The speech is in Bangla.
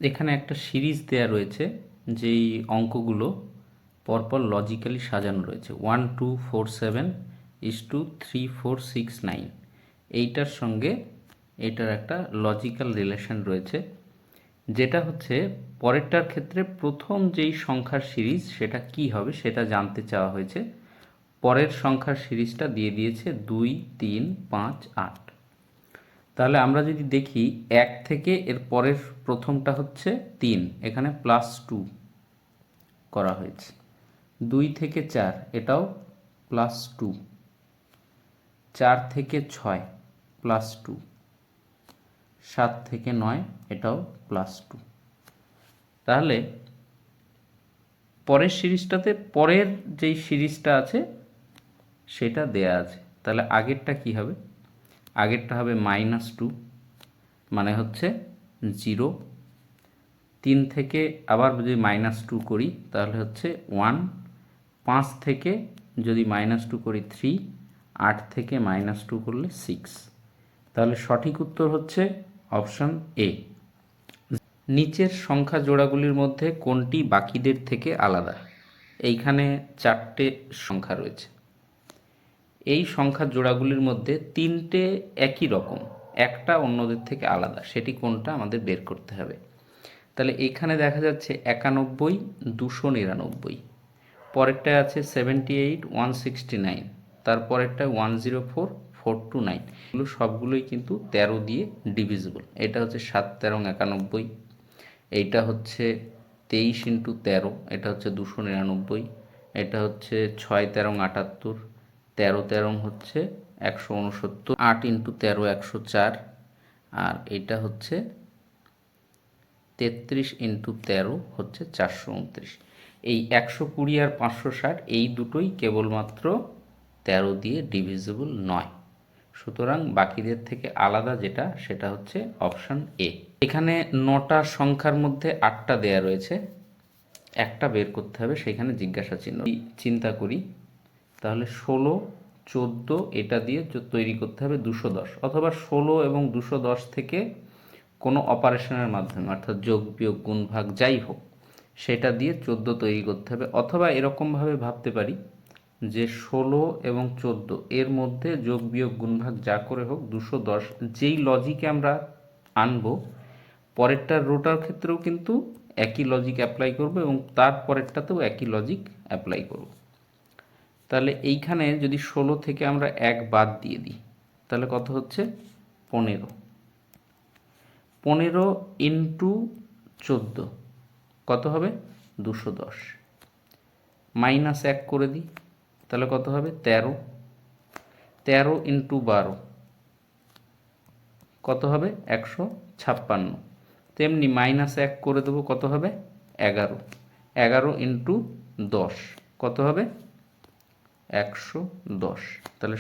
এখানে একটা সিরিজ দেয়া রয়েছে, যেই অঙ্কগুলো পরপর লজিক্যালি সাজানো রয়েছে। 1 2 4 7 3 4 6 9, এইটার সঙ্গে এটার একটা লজিক্যাল রিলেশন রয়েছে, যেটা হচ্ছে পরেরটার ক্ষেত্রে প্রথম যেই সংখ্যার সিরিজ সেটা কি হবে সেটা জানতে চাওয়া হয়েছে। পরের সংখ্যার সিরিজটা দিয়ে দিয়েছে 2 3 5 8। তাহলে আমরা যদি দেখি 1 থেকে এর পরের প্রথমটা হচ্ছে 3, এখানে +2 করা হয়েছে। 2 থেকে 4 এটাও +2, 4 থেকে 6 +2, 7 থেকে 9 এটাও +2। তাহলে পরের সিরিজটাতে পরের যেই সিরিজটা আছে সেটা দেয়া আছে। তাহলে আগেরটা কি হবে? আগেরটা হবে -2, মানে হচ্ছে 0। 3 থেকে আবার যদি -2 করি তাহলে হচ্ছে 1। 5 থেকে যদি -2 করি 3, 8 থেকে -2 করলে 6। তাহলে সঠিক উত্তর হচ্ছে অপশন এ। নিচের সংখ্যা জোড়াগুলির মধ্যে কোনটি বাকিদের থেকে আলাদা? এইখানে 4টে সংখ্যা রয়েছে। এই সংখ্যা জোড়াগুলির মধ্যে 3টে একই রকম, একটা অন্যদের থেকে আলাদা, সেটি কোনটা আমাদের বের করতে হবে। তাহলে এখানে দেখা যাচ্ছে 91 299, পরেরটায় আছে 78 169, তারপরেরটায় 104 429। এগুলো সবগুলোই কিন্তু 13 দিয়ে ডিভিজিবল। এটা হচ্ছে 7 13 91, এইটা হচ্ছে 23 × 13, এটা হচ্ছে 299, এটা হচ্ছে 6 13 78, 13 13 হচ্ছে 169, 8 × 13 104, আর এটা হচ্ছে 33 × 13 হচ্ছে 429। এই 120 আর 560 এই দুটোই কেবলমাত্র 13 দিয়ে ডিভিজিবল নয়। সুতরাং বাকিদের থেকে আলাদা যেটা সেটা হচ্ছে অপশন এ। এখানে 9টা সংখ্যার মধ্যে 8টা দেয়া রয়েছে, একটা বের করতে হবে, সেখানে জিজ্ঞাসা চিহ্ন। চিন্তা করি তাহলে 16 14 এটা দিয়ে তৈরি করতে হবে 210, অথবা 16 এবং 210 থেকে কোনো অপারেশনের মাধ্যমে, অর্থাৎ যোগ বিয়োগ গুণ ভাগ যাই হোক, সেটা দিয়ে 14 তৈরি করতে হবে। অথবা এরকমভাবে ভাবতে পারি যে 16 এবং 14 এর মধ্যে যোগ বিয়োগ গুণ ভাগ যা করে হোক 210, যেই লজিকে আমরা আনবো পরেরটার রোটার ক্ষেত্রেও কিন্তু একই লজিক অ্যাপ্লাই করব এবং তার পরেরটাতেও একই লজিক অ্যাপ্লাই করব। তাহলে এইখানে যদি 16 থেকে আমরা 1 বাদ দিয়ে দিই তাহলে কত হচ্ছে? 15। 15 × 14 কত হবে? 210। -1 করে দিই তাহলে কত হবে? 13। 13 × 12 কত হবে? 156। তেমনি -1 করে দেবো, কত হবে? 11। 11 × 10 কত হবে? 110। তাহলে